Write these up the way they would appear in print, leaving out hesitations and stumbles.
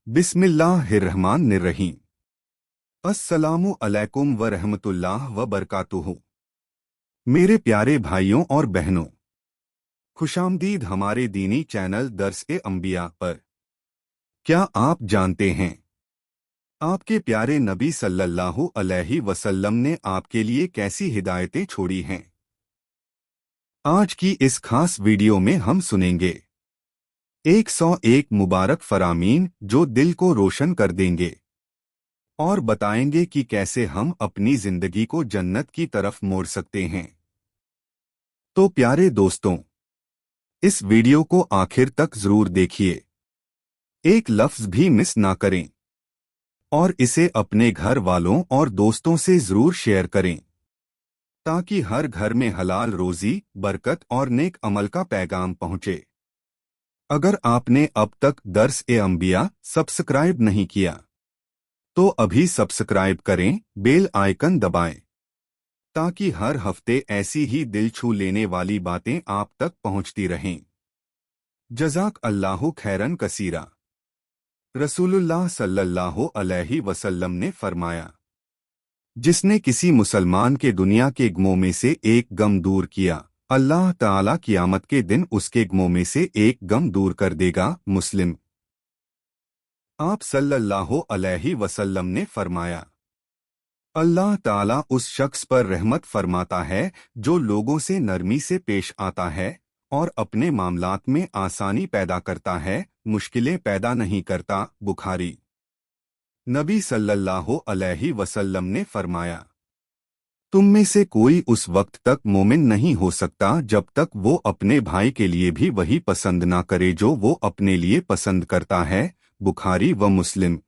बिस्मिल्लाहिर्रहमानिर्रहीम। अस्सलामु अलैकुम व रहमतुल्लाह व बरकातुहू। मेरे प्यारे भाइयों और बहनों, खुशामदीद हमारे दीनी चैनल दर्स-ए-अंबिया पर। क्या आप जानते हैं आपके प्यारे नबी सल्लल्लाहु अलैहि वसल्लम ने आपके लिए कैसी हिदायतें छोड़ी हैं? आज की इस खास वीडियो में हम सुनेंगे 101 मुबारक फरामीन जो दिल को रोशन कर देंगे और बताएंगे कि कैसे हम अपनी जिंदगी को जन्नत की तरफ मोड़ सकते हैं। तो प्यारे दोस्तों, इस वीडियो को आखिर तक जरूर देखिए, एक लफ्ज भी मिस ना करें और इसे अपने घर वालों और दोस्तों से जरूर शेयर करें ताकि हर घर में हलाल रोजी, बरकत और नेक अमल का पैगाम पहुंचे। अगर आपने अब तक दर्स-ए-अंबिया सब्सक्राइब नहीं किया तो अभी सब्सक्राइब करें, बेल आइकन दबाएं ताकि हर हफ्ते ऐसी ही दिल छू लेने वाली बातें आप तक पहुंचती रहें। जज़ाक अल्लाहु खैरन कसीरा। रसूलुल्लाह सल्लल्लाहु अलैहि वसल्लम ने फरमाया, जिसने किसी मुसलमान के दुनिया के गमों में से एक गम दूर किया, अल्लाह ताला क़यामत के दिन उसके गमों में से एक गम दूर कर देगा। मुस्लिम। आप सल्लल्लाहु अलैहि वसल्लम ने फरमाया, अल्लाह ताला उस शख्स पर रहमत फरमाता है जो लोगों से नरमी से पेश आता है और अपने मामलात में आसानी पैदा करता है, मुश्किलें पैदा नहीं करता। बुखारी। नबी सल्लल्लाहु अलैहि वसल्लम ने फरमाया, तुम में से कोई उस वक्त तक मोमिन नहीं हो सकता जब तक वो अपने भाई के लिए भी वही पसंद ना करे जो वो अपने लिए पसंद करता है। बुखारी व मुस्लिम।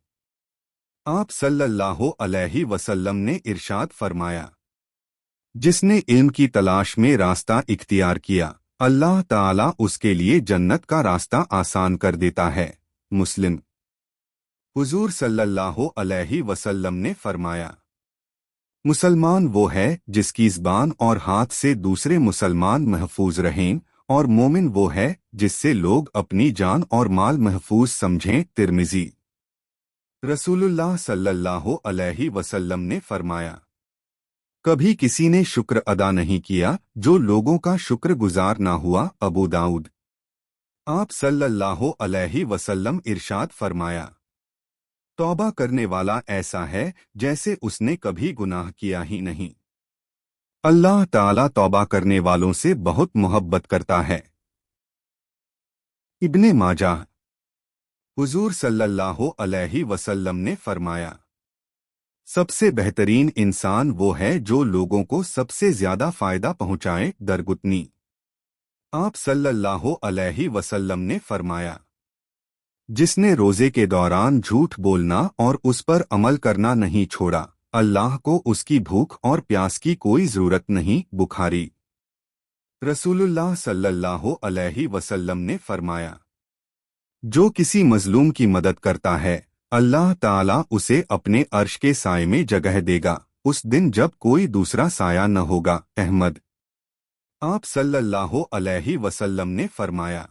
आप सल्लल्लाहु अलैहि वसल्लम ने इरशाद फरमाया, जिसने इल्म की तलाश में रास्ता इख्तियार किया, अल्लाह ताला उसके लिए जन्नत का रास्ता आसान कर देता है। मुस्लिम। हुजूर सल्लल्लाहु अलैहि वसल्लम ने फरमाया, मुसलमान वो है जिसकी ज़बान और हाथ से दूसरे मुसलमान महफूज रहें, और मोमिन वो है जिससे लोग अपनी जान और माल महफूज समझें। तिर्मिज़ी। रसूलुल्लाह सल्लल्लाहु अलैहि वसल्लम ने फरमाया, कभी किसी ने शुक्र अदा नहीं किया जो लोगों का शुक्रगुजार ना हुआ। अबू दाऊद। आप सल्लल्लाहु अलैहि वसल्लम इरशाद फरमाया, तौबा करने वाला ऐसा है जैसे उसने कभी गुनाह किया ही नहीं। अल्लाह ताला तौबा करने वालों से बहुत मोहब्बत करता है। इब्ने माजाह। हुजूर सल्लल्लाहु अलैहि वसल्लम ने फरमाया, सबसे बेहतरीन इंसान वो है जो लोगों को सबसे ज्यादा फायदा पहुंचाए। दरगुतनी। आप सल्लल्लाहु अलैहि वसल्लम ने फरमाया, जिसने रोजे के दौरान झूठ बोलना और उस पर अमल करना नहीं छोड़ा, अल्लाह को उसकी भूख और प्यास की कोई जरूरत नहीं। बुखारी। रसूलुल्लाह सल्लल्लाहु अलैहि वसल्लम ने फरमाया, जो किसी मजलूम की मदद करता है, अल्लाह ताला उसे अपने अर्श के साए में जगह देगा उस दिन जब कोई दूसरा साया न होगा। अहमद। आप सल्लल्लाहु अलैहि वसल्लम ने फरमाया,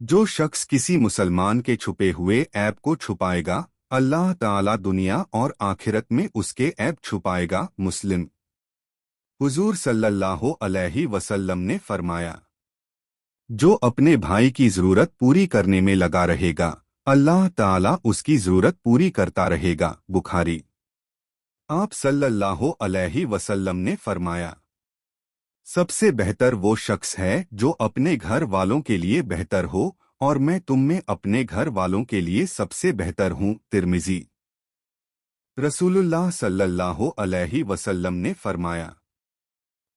जो शख्स किसी मुसलमान के छुपे हुए ऐब को छुपाएगा, अल्लाह ताला दुनिया और आखिरत में उसके ऐब छुपाएगा। मुस्लिम। हुजूर सल्लल्लाहु अलैहि वसल्लम ने फरमाया, जो अपने भाई की जरूरत पूरी करने में लगा रहेगा, अल्लाह ताला उसकी जरूरत पूरी करता रहेगा। बुखारी। आप सल्लल्लाहु अलैहि वसल्लम ने फरमाया, सबसे बेहतर वो शख्स है जो अपने घर वालों के लिए बेहतर हो, और मैं तुम में अपने घर वालों के लिए सबसे बेहतर हूँ। तिर्मिज़ी। रसूलुल्लाह सल्लल्लाहु अलैहि वसल्लम ने फरमाया,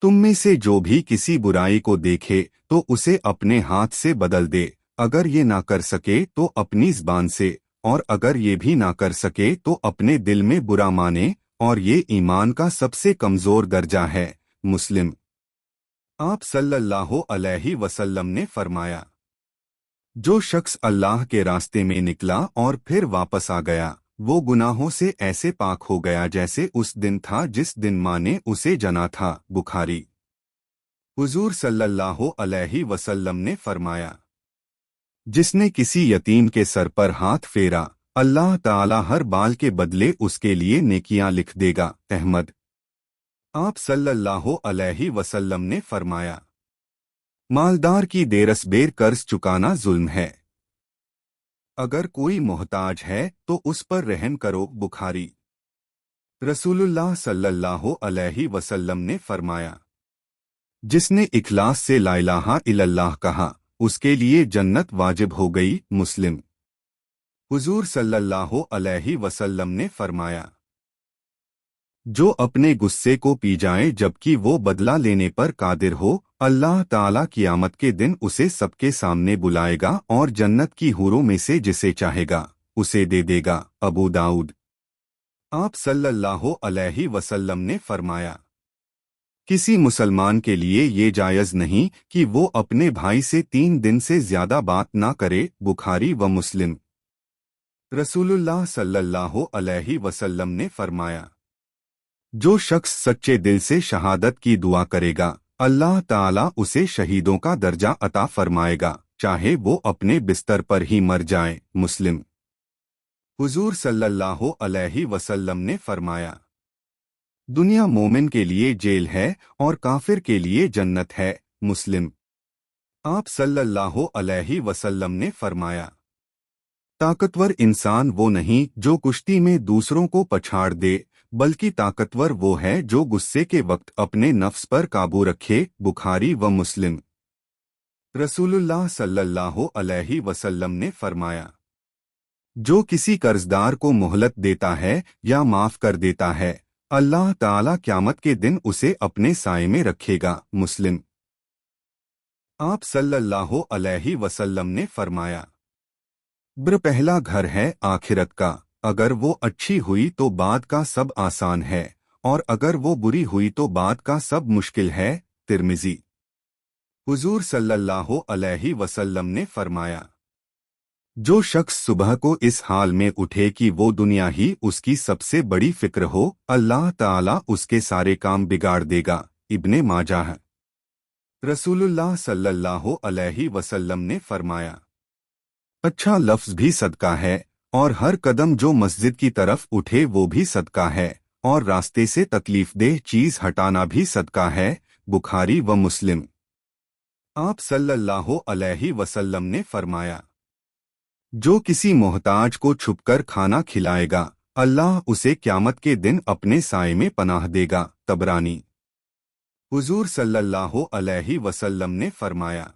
तुम में से जो भी किसी बुराई को देखे तो उसे अपने हाथ से बदल दे, अगर ये ना कर सके तो अपनी ज़बान से, और अगर ये भी ना कर सके तो अपने दिल में बुरा माने, और ये ईमान का सबसे कमज़ोर दर्जा है। मुस्लिम। आप सल्लल्लाहु अलैहि वसल्लम ने फरमाया, जो शख्स अल्लाह के रास्ते में निकला और फिर वापस आ गया, वो गुनाहों से ऐसे पाक हो गया जैसे उस दिन था जिस दिन माँ ने उसे जना था। बुखारी। हुजूर सल्लल्लाहु अलैहि वसल्लम ने फरमाया, जिसने किसी यतीम के सर पर हाथ फेरा, अल्लाह ताला हर बाल के बदले उसके लिए नेकियां लिख देगा। अहमद। आप सल्लल्लाहु अलैहि वसल्लम ने फरमाया, मालदार की देरसबेर कर्ज चुकाना जुल्म है। अगर कोई मोहताज है तो उस पर रहम करो। बुखारी। रसूलुल्लाह सल्लल्लाहु अलैहि वसल्लम ने फरमाया, जिसने इखलास से ला इलाहा इल्लल्लाह कहा, उसके लिए जन्नत वाजिब हो गई। मुस्लिम। हुजूर सल्लल्लाहु अलैहि वसल्लम ने फरमाया, जो अपने गुस्से को पी जाए जबकि वो बदला लेने पर कादिर हो, अल्लाह ताला क़यामत के दिन उसे सबके सामने बुलाएगा और जन्नत की हूरों में से जिसे चाहेगा उसे दे देगा। अबू दाऊद। आप सल्लल्लाहु अलैहि वसल्लम ने फरमाया, किसी मुसलमान के लिए ये जायज़ नहीं कि वो अपने भाई से 3 दिन से ज्यादा बात ना करे। बुखारी व मुस्लिम। रसूलुल्लाह सल्लल्लाहु अलैहि वसल्लम ने फरमाया, जो शख्स सच्चे दिल से शहादत की दुआ करेगा, अल्लाह ताला उसे शहीदों का दर्जा अता फरमाएगा, चाहे वो अपने बिस्तर पर ही मर जाए। मुस्लिम। हुजूर सल्लल्लाहु अलैहि वसल्लम ने फरमाया, दुनिया मोमिन के लिए जेल है और काफिर के लिए जन्नत है। मुस्लिम। आप सल्लल्लाहु अलैहि वसल्लम ने फरमाया, ताकतवर इंसान वो नहीं जो कुश्ती में दूसरों को पछाड़ दे, बल्कि ताकतवर वो है जो गुस्से के वक्त अपने नफ्स पर काबू रखे। बुखारी व मुस्लिम। रसूलुल्लाह सल्लल्लाहु अलैहि वसल्लम ने फरमाया, जो किसी कर्जदार को मोहलत देता है या माफ कर देता है, अल्लाह ताला क़यामत के दिन उसे अपने साए में रखेगा। मुस्लिम। आप सल्लल्लाहु अलैहि वसल्लम ने फरमाया, पहला घर है आखिरत का, अगर वो अच्छी हुई तो बाद का सब आसान है, और अगर वो बुरी हुई तो बाद का सब मुश्किल है। तिर्मिज़ी। हुजूर सल्लल्लाहु अलैहि वसल्लम ने फरमाया, जो शख्स सुबह को इस हाल में उठे कि वो दुनिया ही उसकी सबसे बड़ी फिक्र हो, अल्लाह ताला उसके सारे काम बिगाड़ देगा। इब्ने माजाह। रसूलुल्लाह सल्लल्लाहु अलैहि वसल्लम ने फरमाया, अच्छा लफ्ज भी सदका है, और हर कदम जो मस्जिद की तरफ उठे वो भी सदका है, और रास्ते से तकलीफदेह चीज हटाना भी सदका है। बुखारी व मुस्लिम। आप सल्लल्लाहु अलैहि वसल्लम ने फरमाया, जो किसी मोहताज को छुपकर खाना खिलाएगा, अल्लाह उसे क़यामत के दिन अपने साए में पनाह देगा। तबरानी। हुजूर सल्लल्लाहु अलैहि वसल्लम ने फरमाया,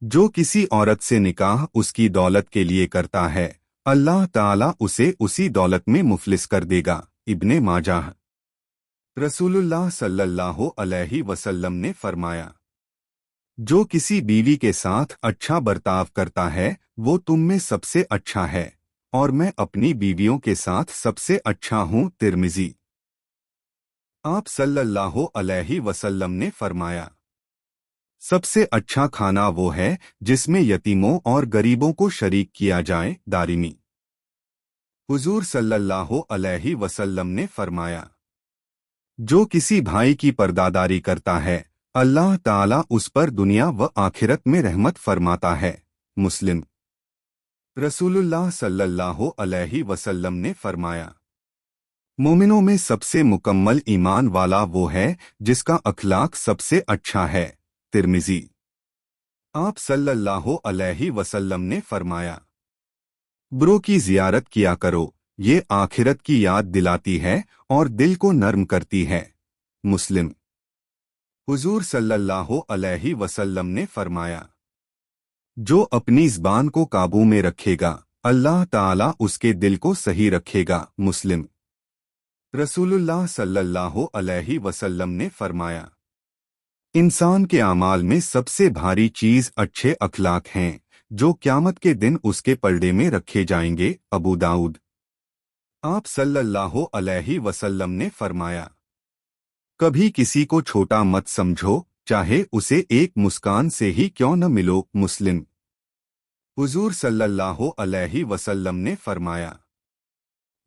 जो किसी औरत से निकाह उसकी दौलत के लिए करता है, अल्लाह ताला उसे उसी दौलत में मुफलिस कर देगा। इब्ने माजाह। रसूलुल्लाह सल्लल्लाहु अलैहि वसल्लम ने फरमाया, जो किसी बीवी के साथ अच्छा बर्ताव करता है वो तुम में सबसे अच्छा है, और मैं अपनी बीवियों के साथ सबसे अच्छा हूँ। तिर्मिज़ी। आप सल्लल्लाहु अलैहि वसल्लम ने फरमाया, सबसे अच्छा खाना वो है जिसमें यतीमों और गरीबों को शरीक किया जाए। दारिमी। हुजूर सल्लल्लाहु अलैहि वसल्लम ने फरमाया, जो किसी भाई की पर्दादारी करता है, अल्लाह ताला उस पर दुनिया व आखिरत में रहमत फरमाता है। मुस्लिम। रसूलुल्लाह सल्लल्लाहु अलैहि वसल्लम ने फरमाया, मोमिनों में सबसे मुकम्मल ईमान वाला वो है जिसका अखलाक सबसे अच्छा है। तिर्मिज़ी। आप सल्लल्लाहु अलैहि वसल्लम ने फरमाया, ब्रो की जियारत किया करो, ये आखिरत की याद दिलाती है और दिल को नर्म करती है। मुस्लिम। हुजूर सल्लल्लाहु अलैहि वसल्लम ने फरमाया, जो अपनी ज़बान को काबू में रखेगा, अल्लाह ताला उसके दिल को सही रखेगा। मुस्लिम। रसूलुल्लाह सल्लल्लाहु अलैहि वसल्लम ने फरमाया, इंसान के आमाल में सबसे भारी चीज अच्छे अखलाक हैं, जो क़यामत के दिन उसके पलड़े में रखे जाएंगे। अबू दाऊद। आप सल्लल्लाहु अलैहि वसल्लम ने फरमाया, कभी किसी को छोटा मत समझो, चाहे उसे एक मुस्कान से ही क्यों न मिलो। मुस्लिम। हुजूर सल्लल्लाहु अलैहि वसल्लम ने फरमाया,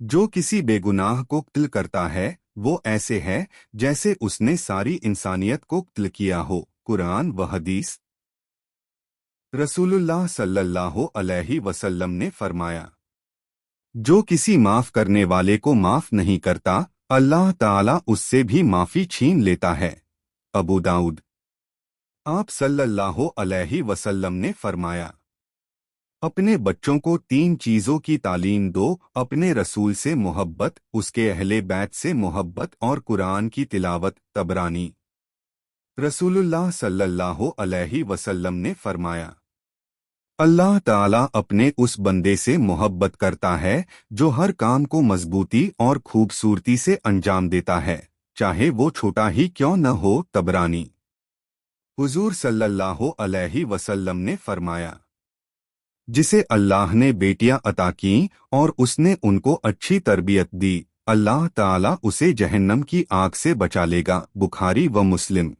जो किसी बेगुनाह को कत्ल करता है वो ऐसे है जैसे उसने सारी इंसानियत को कत्ल किया हो। कुरान व हदीस। रसूलुल्लाह सल्लल्लाहु अलैहि वसल्लम ने फरमाया, जो किसी माफ करने वाले को माफ नहीं करता, अल्लाह ताला उससे भी माफी छीन लेता है। अबू दाऊद। आप सल्लल्लाहु अलैहि वसल्लम ने फरमाया, अपने बच्चों को 3 चीजों की तालीम दो, अपने रसूल से मोहब्बत, उसके अहले बैत से मोहब्बत और कुरान की तिलावत। तबरानी। रसूलुल्लाह सल्लल्लाहु अलैहि वसल्लम ने फरमाया, अल्लाह ताला अपने उस बंदे से मोहब्बत करता है जो हर काम को मजबूती और खूबसूरती से अंजाम देता है, चाहे वो छोटा ही क्यों न हो। तबरानी। हुजूर सल्लल्लाहु अलैहि वसल्लम ने फरमाया, जिसे अल्लाह ने बेटियां अता की और उसने उनको अच्छी तरबियत दी, अल्लाह ताला उसे जहन्नम की आग से बचा लेगा। बुखारी व मुस्लिम।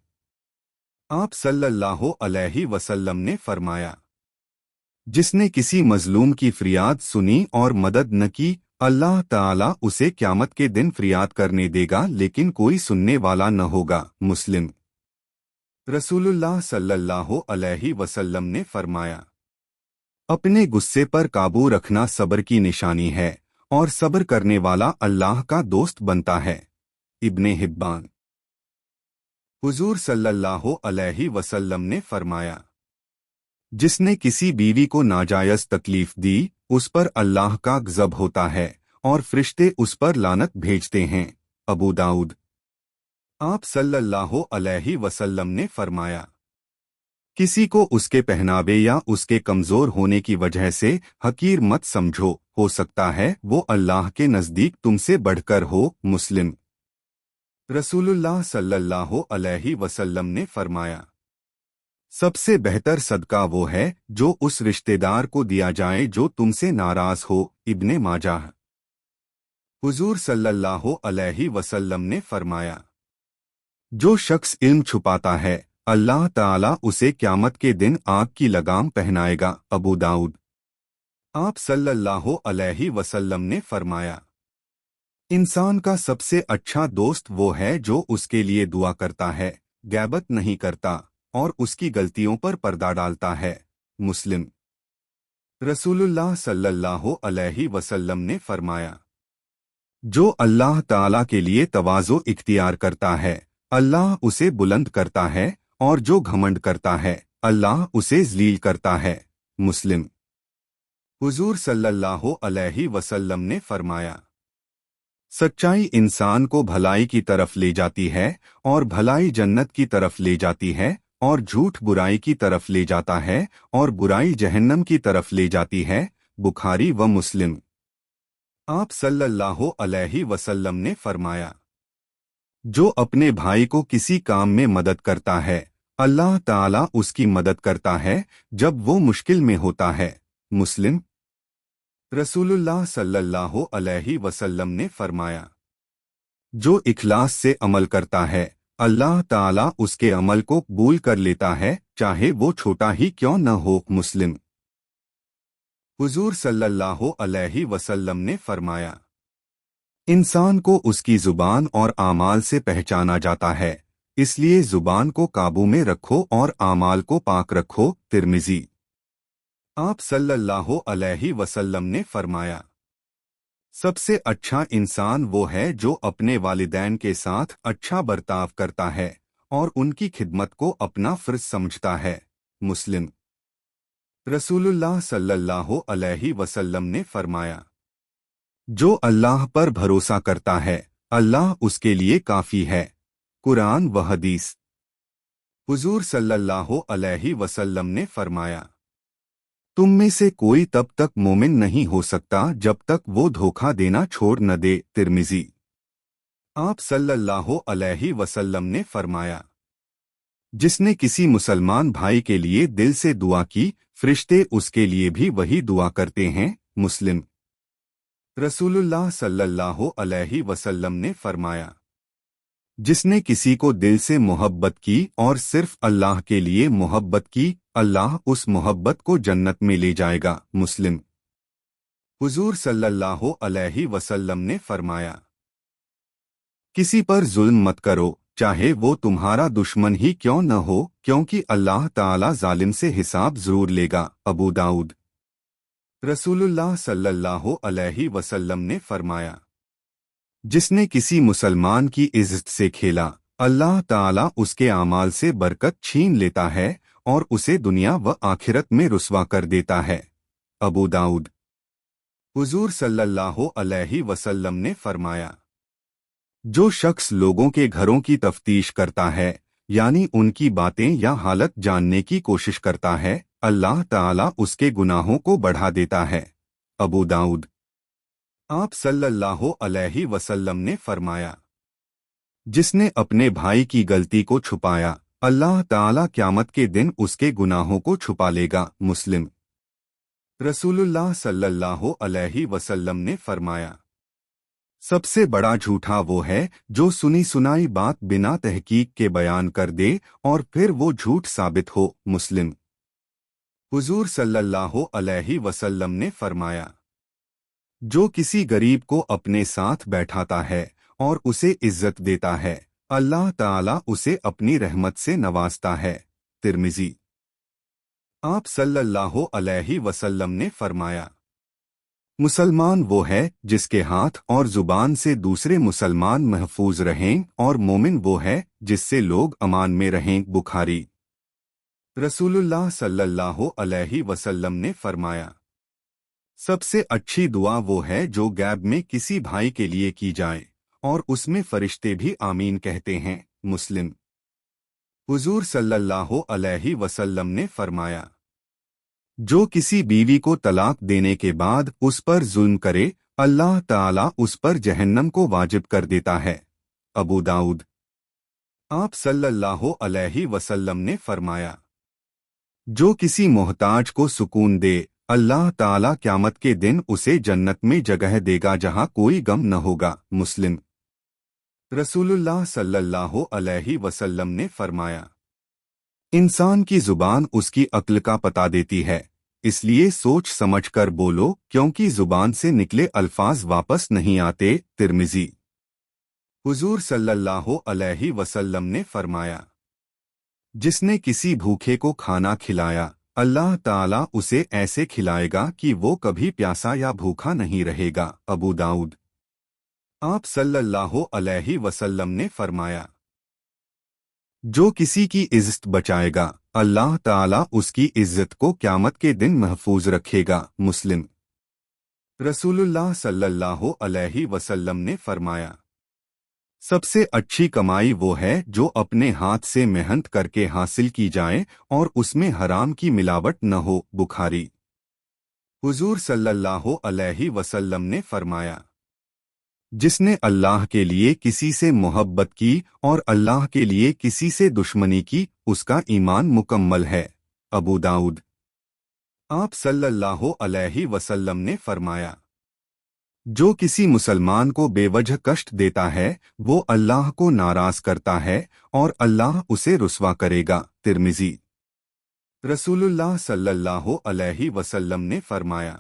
आप सल्लल्लाहु अलैहि वसल्लम ने फरमाया, जिसने किसी मजलूम की फरियाद सुनी और मदद न की, अल्लाह ताला उसे क़यामत के दिन फरियाद करने देगा लेकिन कोई सुनने वाला न होगा। मुस्लिम। रसूलुल्लाह सल्लल्लाहु अलैहि वसल्लम ने फरमाया, अपने गुस्से पर काबू रखना सब्र की निशानी है और सब्र करने वाला अल्लाह का दोस्त बनता है। इब्ने हिब्बान। हुजूर सल्लल्लाहु अलैहि वसल्लम ने फरमाया, जिसने किसी बीवी को नाजायज तकलीफ दी, उस पर अल्लाह का गज़ब होता है और फरिश्ते उस पर लानत भेजते हैं। अबू दाऊद। आप सल्लल्लाहु अलैहि वसल्लम ने फरमाया, किसी को उसके पहनावे या उसके कमजोर होने की वजह से हकीर मत समझो, हो सकता है वो अल्लाह के नजदीक तुमसे बढ़कर हो। मुस्लिम। रसूलुल्लाह सल्लल्लाहु अलैहि वसल्लम ने फरमाया, सबसे बेहतर सदका वो है जो उस रिश्तेदार को दिया जाए जो तुमसे नाराज हो। इब्ने माजाह। हुजूर सल्लल्लाहु अलैहि वसल्लम ने फरमाया, जो शख्स इल्म छुपाता है, अल्लाह ताला उसे क़यामत के दिन आग की लगाम पहनाएगा। अबू दाऊद। आप सल्लल्लाहु अलैहि वसल्लम ने फरमाया, इंसान का सबसे अच्छा दोस्त वो है जो उसके लिए दुआ करता है, गैबत नहीं करता और उसकी गलतियों पर पर्दा डालता है। मुस्लिम। रसूलुल्लाह सल्लल्लाहु अलैहि वसल्लम ने फरमाया, जो अल्लाह ताला के लिए तवाज़ो इख्तियार करता है, अल्लाह उसे बुलंद करता है और जो घमंड करता है, अल्लाह उसे ज़लील करता है। मुस्लिम। हुजूर सल्लल्लाहु अलैहि वसल्लम ने फरमाया, सच्चाई इंसान को भलाई की तरफ ले जाती है और भलाई जन्नत की तरफ ले जाती है और झूठ बुराई की तरफ ले जाता है और बुराई जहन्नम की तरफ ले जाती है। बुखारी व मुस्लिम। आप सल्लल्लाहु अलैहि वसल्लम ने फरमाया, जो अपने भाई को किसी काम में मदद करता है, अल्लाह ताला उसकी मदद करता है जब वो मुश्किल में होता है। मुस्लिम। रसूलुल्लाह सल्लल्लाहु अलैहि वसल्लम ने फरमाया, जो इखलास से अमल करता है, अल्लाह ताला उसके अमल को कबूल कर लेता है, चाहे वो छोटा ही क्यों न हो। मुस्लिम। हुजूर सल्लल्लाहु अलैहि वसल्लम ने फरमाया, इंसान को उसकी जुबान और आमाल से पहचाना जाता है, इसलिए जुबान को काबू में रखो और आमाल को पाक रखो। तिर्मिज़ी। आप सल्लल्लाहु अलैहि वसल्लम ने फरमाया, सबसे अच्छा इंसान वो है जो अपने वालिदैन के साथ अच्छा बर्ताव करता है और उनकी खिदमत को अपना फर्ज समझता है। मुस्लिम। रसूलुल्लाह सल्लल्लाहु अलैहि वसल्लम ने फरमाया, जो अल्लाह पर भरोसा करता है, अल्लाह उसके लिए काफ़ी है। कुरान व हदीस। हुजूर सल्लल्लाहु अलैहि वसल्लम ने फरमाया, तुम में से कोई तब तक मोमिन नहीं हो सकता जब तक वो धोखा देना छोड़ न दे। तिर्मिज़ी। आप सल्लल्लाहु अलैहि वसल्लम ने फरमाया, जिसने किसी मुसलमान भाई के लिए दिल से दुआ की, फरिश्ते उसके लिए भी वही दुआ करते हैं। मुस्लिम। रसूलुल्लाह सल्लल्लाहु अलैहि वसल्लम ने फरमाया, जिसने किसी को दिल से मोहब्बत की और सिर्फ अल्लाह के लिए मोहब्बत की, अल्लाह उस मोहब्बत को जन्नत में ले जाएगा। मुस्लिम। हुजूर सल्लल्लाहु अलैहि वसल्लम ने फरमाया, किसी पर जुल्म मत करो, چاہے وہ تمہارا دشمن ہی کیوں نہ ہو، کیونکہ اللہ تعالی ظالم سے حساب ضرور لے گا۔ ابو داؤد۔ رسول اللہ صلی اللہ علیہ وسلم نے فرمایا، جس نے کسی مسلمان کی عزت سے کھیلا، اللہ تعالی اس کے اعمال سے برکت چھین لیتا ہے اور اسے دنیا و آخرت میں رسوا کر دیتا ہے۔ ابو داؤد۔ حضور صلی اللہ علیہ وسلم نے فرمایا، جو شخص لوگوں کے گھروں کی تفتیش کرتا ہے، یعنی ان کی باتیں یا حالت جاننے کی کوشش کرتا ہے، اللہ تعالی اس کے گناہوں کو بڑھا دیتا ہے۔ ابو داؤد۔ آپ صلی اللہ علیہ وسلم نے فرمایا، جس نے اپنے بھائی کی غلطی کو چھپایا، اللہ تعالی قیامت کے دن اس کے گناہوں کو چھپا لے گا۔ مسلم۔ رسول اللہ صلی اللہ علیہ وسلم نے فرمایا، سب سے بڑا جھوٹا وہ ہے جو سنی سنائی بات بنا تحقیق کے بیان کر دے اور پھر وہ جھوٹ ثابت ہو۔ مسلم۔ حضور صلی اللہ علیہ وسلم نے فرمایا، جو کسی غریب کو اپنے ساتھ بیٹھاتا ہے اور اسے عزت دیتا ہے، اللہ تعالی اسے اپنی رحمت سے نوازتا ہے۔ ترمذی۔ آپ صلی اللہ علیہ وسلم نے فرمایا، مسلمان وہ ہے جس کے ہاتھ اور زبان سے دوسرے مسلمان محفوظ رہیں، اور مومن وہ ہے جس سے لوگ امان میں رہیں۔ بخاری۔ رسول اللہ صلی اللہ علیہ وسلم نے فرمایا، سب سے اچھی دعا وہ ہے جو غیب میں کسی بھائی کے لیے کی جائے اور اس میں فرشتے بھی آمین کہتے ہیں۔ مسلم۔ حضور صلی اللہ علیہ وسلم نے فرمایا، جو کسی بیوی کو طلاق دینے کے بعد اس پر ظلم کرے، اللہ تعالی اس پر جہنم کو واجب کر دیتا ہے۔ ابو داؤد۔ آپ صلی اللہ علیہ وسلم نے فرمایا، جو کسی محتاج کو سکون دے، اللہ تعالی قیامت کے دن اسے جنت میں جگہ دے گا جہاں کوئی غم نہ ہوگا۔ مسلم۔ رسول اللہ صلی اللہ علیہ وسلم نے فرمایا، انسان کی زبان اس کی عقل کا پتہ دیتی ہے، اس لیے سوچ سمجھ کر بولو، کیونکہ زبان سے نکلے الفاظ واپس نہیں آتے۔ ترمذی۔ حضور صلی اللہ علیہ وسلم نے فرمایا، جس نے کسی بھوکے کو کھانا کھلایا، اللہ تعالیٰ اسے ایسے کھلائے گا کہ وہ کبھی پیاسا یا بھوکا نہیں رہے گا۔ ابو داؤد۔ آپ صلی اللہ علیہ وسلم نے فرمایا، جو کسی کی عزت بچائے گا، اللہ تعالیٰ اس کی عزت کو قیامت کے دن محفوظ رکھے گا۔ مسلم۔ رسول اللہ صلی اللہ علیہ وسلم نے فرمایا، سب سے اچھی کمائی وہ ہے جو اپنے ہاتھ سے محنت کر کے حاصل کی جائے اور اس میں حرام کی ملاوٹ نہ ہو۔ بخاری۔ حضور صلی اللہ علیہ وسلم نے فرمایا، جس نے اللہ کے لیے کسی سے محبت کی اور اللہ کے لیے کسی سے دشمنی کی، اس کا ایمان مکمل ہے۔ ابو داؤد۔ آپ صلی اللہ علیہ وسلم نے فرمایا، جو کسی مسلمان کو بے وجہ کشٹ دیتا ہے، وہ اللہ کو ناراض کرتا ہے اور اللہ اسے رسوا کرے گا۔ ترمذی۔ رسول اللہ صلی اللہ علیہ وسلم نے فرمایا،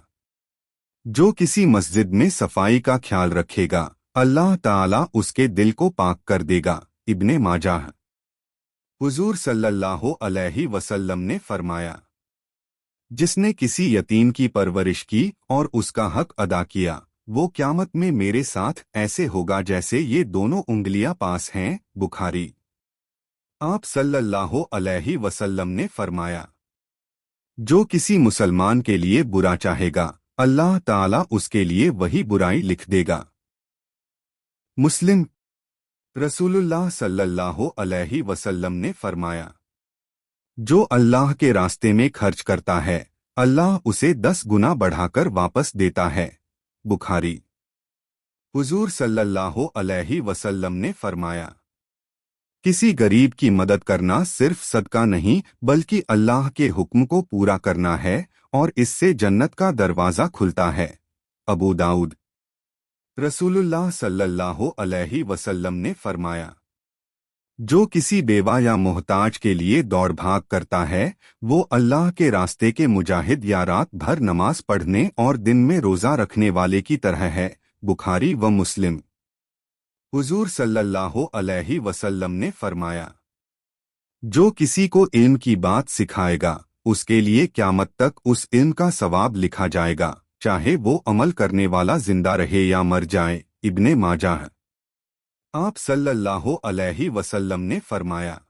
جو کسی مسجد میں صفائی کا خیال رکھے گا، اللہ تعالیٰ اس کے دل کو پاک کر دے گا۔ ابن ماجہ۔ حضور صلی اللہ علیہ وسلم نے فرمایا، جس نے کسی یتیم کی پرورش کی اور اس کا حق ادا کیا، وہ قیامت میں میرے ساتھ ایسے ہوگا جیسے یہ دونوں انگلیاں پاس ہیں۔ بخاری۔ آپ صلی اللہ علیہ وسلم نے فرمایا، جو کسی مسلمان کے لیے برا چاہے گا، اللہ تعالیٰ اس کے لیے وہی برائی لکھ دے گا۔ مسلم۔ رسول اللہ صلی اللہ علیہ وسلم نے فرمایا، جو اللہ کے راستے میں خرچ کرتا ہے، اللہ اسے 10 گنا بڑھا کر واپس دیتا ہے۔ بخاری۔ حضور صلی اللہ علیہ وسلم نے فرمایا، کسی غریب کی مدد کرنا صرف صدقہ نہیں بلکہ اللہ کے حکم کو پورا کرنا ہے اور اس سے جنت کا دروازہ کھلتا ہے۔ ابو داؤد۔ رسول اللہ صلی اللہ علیہ وسلم نے فرمایا، جو کسی بیوہ یا محتاج کے لیے دوڑ بھاگ کرتا ہے، وہ اللہ کے راستے کے مجاہد یا رات بھر نماز پڑھنے اور دن میں روزہ رکھنے والے کی طرح ہے۔ بخاری و مسلم۔ हुजूर सल्लल्लाहु अलैहि वसल्लम ने फरमाया, जो किसी को इल्म की बात सिखाएगा उसके लिए क़यामत तक उस इल्म का सवाब लिखा जाएगा, चाहे वो अमल करने वाला जिंदा रहे या मर जाए। इब्ने माजाह। आप सल्लल्लाहु अलैहि वसल्लम ने फरमाया,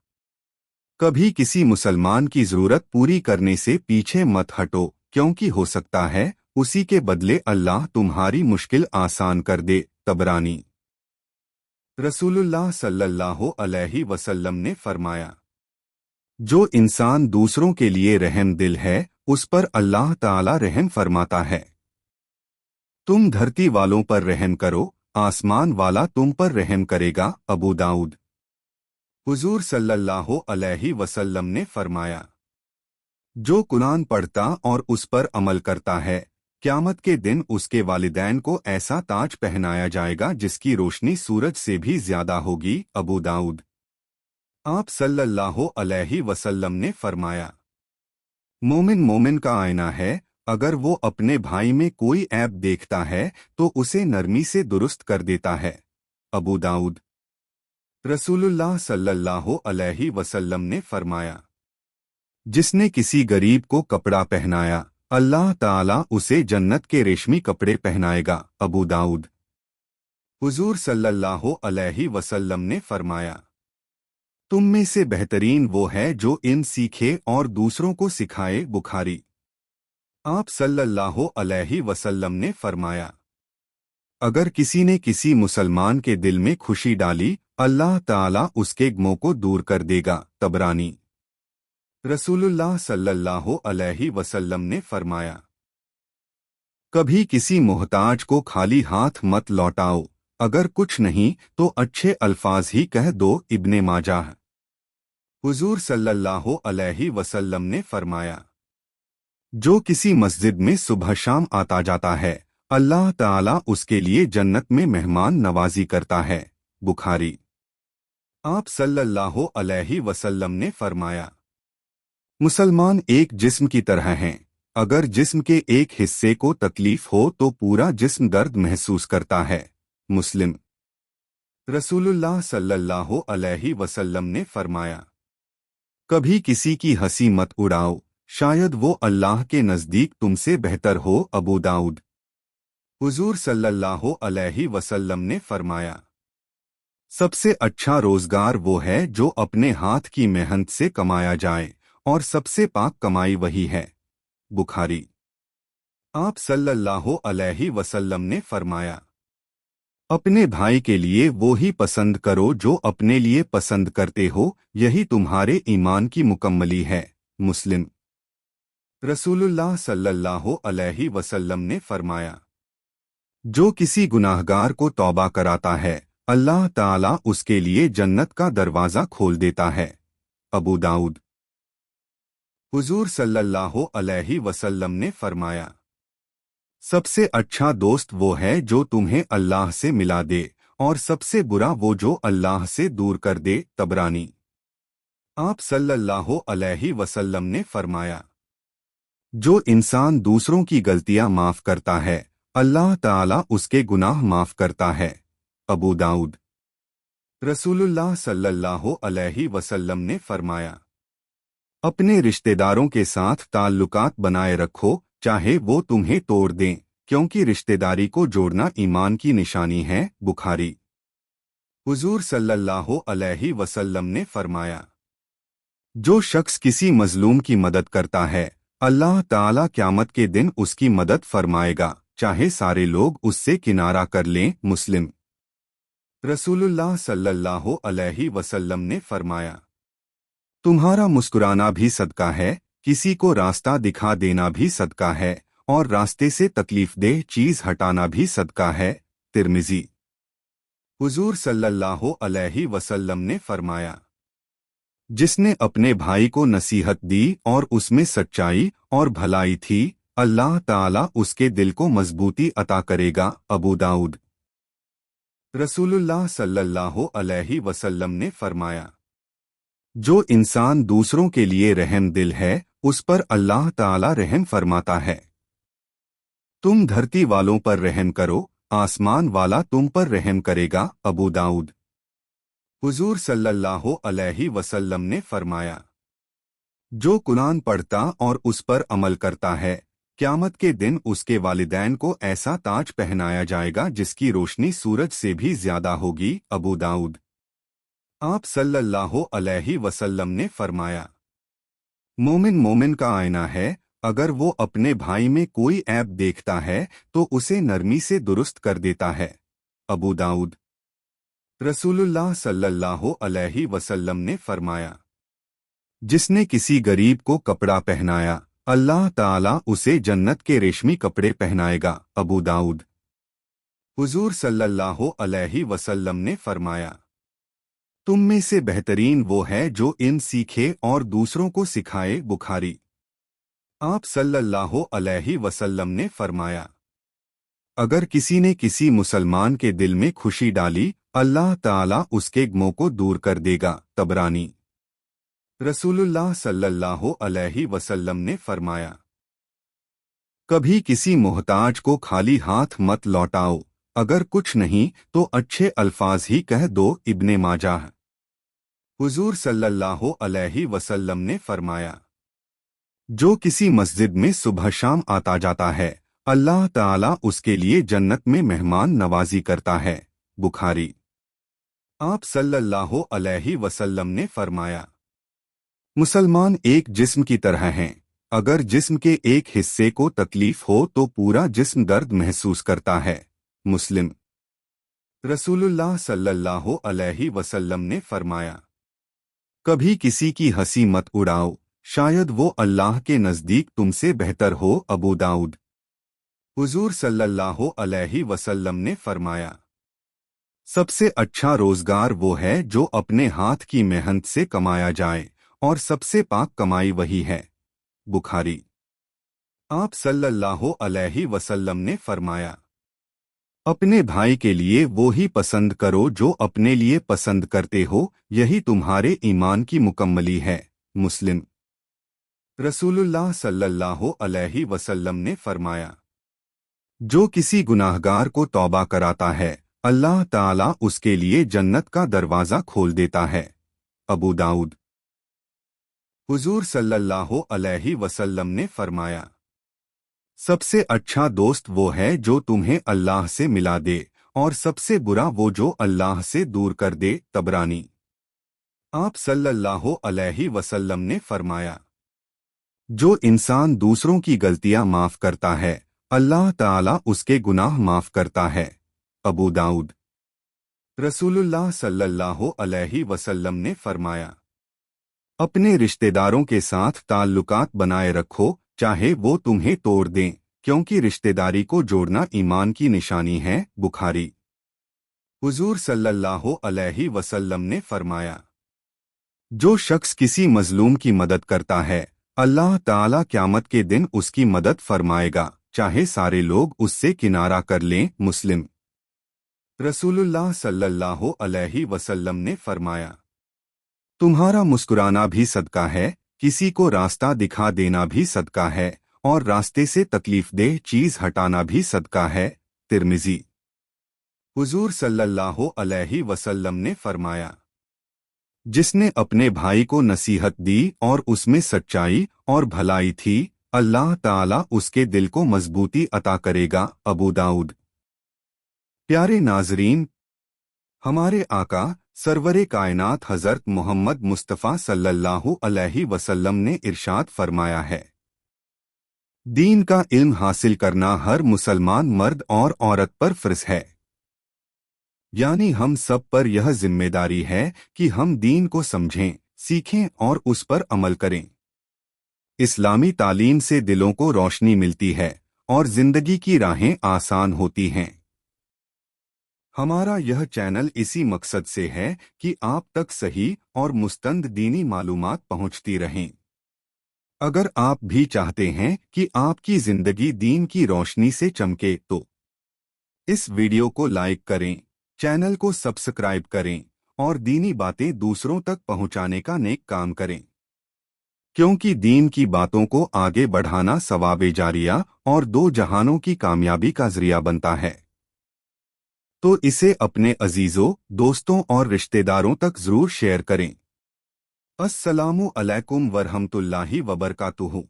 कभी किसी मुसलमान की जरूरत पूरी करने से पीछे मत हटो, क्योंकि हो सकता है उसी के बदले अल्लाह तुम्हारी मुश्किल आसान कर दे। तबरानी। रसूलुल्लाह सल्लल्लाहु अलैहि वसल्लम ने फरमाया, जो इंसान दूसरों के लिए रहम दिल है उस पर अल्लाह ताला रहम फरमाता है। तुम धरती वालों पर रहम करो, आसमान वाला तुम पर रहम करेगा। अबू दाऊद। हुजूर सल्लल्लाहु अलैहि वसल्लम ने फरमाया, जो कुरान पढ़ता और उस पर अमल करता है, क़यामत के दिन उसके वालिदैन को ऐसा ताज पहनाया जाएगा जिसकी रोशनी सूरज से भी ज्यादा होगी। अबू दाऊद। आप सल्लल्लाहु अलैहि वसल्लम ने फरमाया, मोमिन मोमिन का आईना है, अगर वो अपने भाई में कोई ऐब देखता है तो उसे नरमी से दुरुस्त कर देता है। अबू दाऊद। रसूलुल्लाह सल्लल्लाहु अलैहि वसल्लम ने फरमाया, जिसने किसी गरीब को कपड़ा पहनाया अल्लाह ताला उसे जन्नत के रेशमी कपड़े पहनाएगा। अबू दाऊद। हुजूर सल्लल्लाहु अलैहि वसल्लम ने फरमाया, तुम में से बेहतरीन वो है जो इन सीखे और दूसरों को सिखाए। बुखारी। आप सल्लल्लाहु अलैहि वसल्लम ने फरमाया, अगर किसी ने किसी मुसलमान के दिल में खुशी डाली अल्लाह ताला उसके गमों को दूर कर देगा। तबरानी। रसूलुल्लाह सल्लल्लाहु अलैहि वसल्लम ने फरमाया, कभी किसी मोहताज को खाली हाथ मत लौटाओ, अगर कुछ नहीं तो अच्छे अल्फाज ही कह दो। इब्ने माजाह। हुजूर सल्लल्लाहु अलैहि वसल्लम ने फरमाया, जो किसी मस्जिद में सुबह शाम आता जाता है अल्लाह ताला उसके लिए जन्नत में मेहमान नवाजी करता है। बुखारी। आप सल्लल्लाहु अलैहि वसल्लम ने फरमाया, मुसलमान एक जिस्म की तरह हैं, अगर जिस्म के एक हिस्से को तकलीफ हो तो पूरा जिस्म दर्द महसूस करता है। मुस्लिम। रसूलुल्लाह सल्लल्लाहु अलैहि वसल्लम ने फरमाया, कभी किसी की हंसी मत उड़ाओ, शायद वो अल्लाह के नज़दीक तुमसे बेहतर हो। अबू दाऊद। हुजूर सल्लल्लाहु अलैहि वसल्लम ने फरमाया, सबसे अच्छा रोजगार वो है जो अपने हाथ की मेहनत से कमाया जाए और सबसे पाक कमाई वही है। बुखारी। आप सल्लल्लाहु अलैहि वसल्लम ने फरमाया, अपने भाई के लिए वो ही पसंद करो जो अपने लिए पसंद करते हो, यही तुम्हारे ईमान की मुकम्मली है। मुस्लिम। रसूलुल्लाह सल्लल्लाहु अलैहि वसल्लम ने फरमाया, जो किसी गुनाहगार को तौबा कराता है अल्लाह ताला उसके लिए जन्नत का दरवाज़ा खोल देता है। अबू दाऊद। हुजूर सल्लल्लाहु अलैहि वसल्लम ने फरमाया, सबसे अच्छा दोस्त वो है जो तुम्हें अल्लाह से मिला दे और सबसे बुरा वो जो अल्लाह से दूर कर दे। तबरानी। आप सल्लल्लाहु अलैहि वसल्लम ने फरमाया, जो इंसान दूसरों की गलतियां माफ करता है अल्लाह ताला उसके गुनाह माफ करता है। अबू दाऊद। रसूलुल्लाह सल्लल्लाहु अलैहि वसल्लम ने फरमाया, अपने रिश्तेदारों के साथ ताल्लुकात बनाए रखो, चाहे वो तुम्हें तोड़ दें, क्योंकि रिश्तेदारी को जोड़ना ईमान की निशानी है। बुखारी। हुजूर सल्लल्लाहु अलैहि वसल्लम ने फरमाया, जो शख्स किसी मजलूम की मदद करता है अल्लाह ताला क़यामत के दिन उसकी मदद फरमाएगा, चाहे सारे लोग उससे किनारा कर लें। मुस्लिम। रसूलुल्लाह सल्लल्लाहु अलैहि वसल्लम ने फरमाया, तुम्हारा मुस्कुराना भी सदका है, किसी को रास्ता दिखा देना भी सदका है और रास्ते से तकलीफदेह चीज हटाना भी सदका है। तिर्मिज़ी। हुजूर सल्लल्लाहु अलैहि वसल्लम ने फरमाया, जिसने अपने भाई को नसीहत दी और उसमें सच्चाई और भलाई थी अल्लाह ताला उसके दिल को मजबूती अता करेगा। अबू दाऊद। रसूलुल्लाह सल्लल्लाहु अलैहि वसल्लम ने फरमाया, जो इंसान दूसरों के लिए रहम दिल है उस पर अल्लाह ताला रहम फरमाता है। तुम धरती वालों पर रहम करो, आसमान वाला तुम पर रहम करेगा। अबू दाऊद। हुजूर सल्लल्लाहु अलैहि वसल्लम ने फरमाया, जो कुरान पढ़ता और उस पर अमल करता है, क़यामत के दिन उसके वालिदैन को ऐसा ताज पहनाया जाएगा जिसकी रोशनी सूरज से भी ज्यादा होगी। अबू दाऊद। आप सल्लल्लाहु अलैहि वसल्लम ने फरमाया, मोमिन मोमिन का आईना है, अगर वो अपने भाई में कोई ऐब देखता है तो उसे नरमी से दुरुस्त कर देता है। अबू दाऊद। रसूलुल्लाह सल्लल्लाहु अलैहि वसल्लम ने फरमाया, जिसने किसी गरीब को कपड़ा पहनाया, अल्लाह ताला उसे जन्नत के रेशमी कपड़े पहनाएगा। अबू दाऊद। हुजूर सल्लल्लाहु अलैहि वसल्लम ने फरमाया, तुम में से बेहतरीन वो है जो इल्म सीखे और दूसरों को सिखाए। बुखारी। आप सल्लल्लाहु अलैहि वसल्लम ने फरमाया, अगर किसी ने किसी मुसलमान के दिल में खुशी डाली, अल्लाह ताला उसके गमों को दूर कर देगा। तबरानी। रसूलुल्लाह सल्लल्लाहु अलैहि वसल्लम ने फरमाया, कभी किसी मोहताज को खाली हाथ मत लौटाओ, अगर कुछ नहीं तो अच्छे अल्फाज ही कह दो। इब्ने माजाह। हुजूर सल्लल्लाहु अलैहि वसल्लम ने फरमाया, जो किसी मस्जिद में सुबह शाम आता जाता है, अल्लाह ताला उसके लिए जन्नत में मेहमान नवाजी करता है। बुखारी। आप सल्लल्लाहु अलैहि वसल्लम ने फरमाया, मुसलमान एक जिस्म की तरह हैं, अगर जिस्म के एक हिस्से को तकलीफ हो तो पूरा जिस्म दर्द महसूस करता है। मुस्लिम। रसूलुल्लाह सल्लल्लाहु अलैहि वसल्लम ने फरमाया, कभी किसी की हंसी मत उड़ाओ, शायद वो अल्लाह के नज़दीक तुमसे बेहतर हो। अबू दाऊद। हुजूर सल्लल्लाहु अलैहि वसल्लम ने फरमाया, सबसे अच्छा रोजगार वो है जो अपने हाथ की मेहनत से कमाया जाए, और सबसे पाक कमाई वही है। बुखारी। आप सल्लल्लाहु अलैहि वसल्लम ने फरमाया, अपने भाई के लिए वो ही पसंद करो जो अपने लिए पसंद करते हो, यही तुम्हारे ईमान की मुकम्मली है। मुस्लिम। रसूलुल्लाह सल्लल्लाहु अलैहि वसल्लम ने फरमाया, जो किसी गुनाहगार को तौबा कराता है, अल्लाह ताला उसके लिए जन्नत का दरवाज़ा खोल देता है। अबू दाऊद। हुजूर सल्लल्लाहु अलैहि वसल्लम ने फरमाया, सबसे अच्छा दोस्त वो है जो तुम्हें अल्लाह से मिला दे, और सबसे बुरा वो जो अल्लाह से दूर कर दे। तबरानी। आप सल्लल्लाहु अलैहि वसल्लम ने फरमाया, जो इंसान दूसरों की गलतियां माफ करता है, अल्लाह ताला उसके गुनाह माफ करता है। अबू दाऊद। रसूलुल्लाह सल्लल्लाहु अलैहि वसल्लम ने फरमाया, अपने रिश्तेदारों के साथ ताल्लुकात बनाए रखो, चाहे वो तुम्हें तोड़ दें, क्योंकि रिश्तेदारी को जोड़ना ईमान की निशानी है। बुखारी। हुजूर सल्लल्लाहु अलैहि वसल्लम ने फरमाया, जो शख्स किसी मजलूम की मदद करता है, अल्लाह ताला क़यामत के दिन उसकी मदद फरमाएगा, चाहे सारे लोग उससे किनारा कर लें। मुस्लिम। रसूलुल्लाह सल्लल्लाहु अलैहि वसल्लम ने फरमाया, तुम्हारा मुस्कुराना भी सदका है, किसी को रास्ता दिखा देना भी सदका है, और रास्ते से तकलीफदेह चीज हटाना भी सदका है। तिर्मिज़ी। हुजूर सल्लल्लाहु अलैहि वसल्लम ने फरमाया, जिसने अपने भाई को नसीहत दी और उसमें सच्चाई और भलाई थी, अल्लाह ताला उसके दिल को मजबूती अता करेगा। अबू दाऊद। प्यारे नाजरीन, हमारे आका सरवरे कायनात हज़रत मोहम्मद मुस्तफ़ा सल्लल्लाहु अलैहि वसल्लम ने इरशाद फरमाया है, दीन का इल्म हासिल करना हर मुसलमान मर्द और औरत पर फ़र्ज़ है। यानी हम सब पर यह जिम्मेदारी है कि हम दीन को समझें, सीखें और उस पर अमल करें। इस्लामी तालीम से दिलों को रोशनी मिलती है और जिंदगी की राहें आसान होती हैं। हमारा यह चैनल इसी मकसद से है कि आप तक सही और मुस्तंद दीनी मालूमात पहुंचती रहें। अगर आप भी चाहते हैं कि आपकी जिंदगी दीन की रोशनी से चमके तो इस वीडियो को लाइक करें, चैनल को सब्सक्राइब करें और दीनी बातें दूसरों तक पहुंचाने का नेक काम करें, क्योंकि दीन की बातों को आगे बढ़ाना सवाबे जारिया और दो जहानों की कामयाबी का जरिया बनता है। تو इसे अपने अजीजों दोस्तों और रिश्तेदारों तक जरूर शेयर करें। अस्सलामु अलैकुम वरहमतुल्लाहि वबरकातुहू।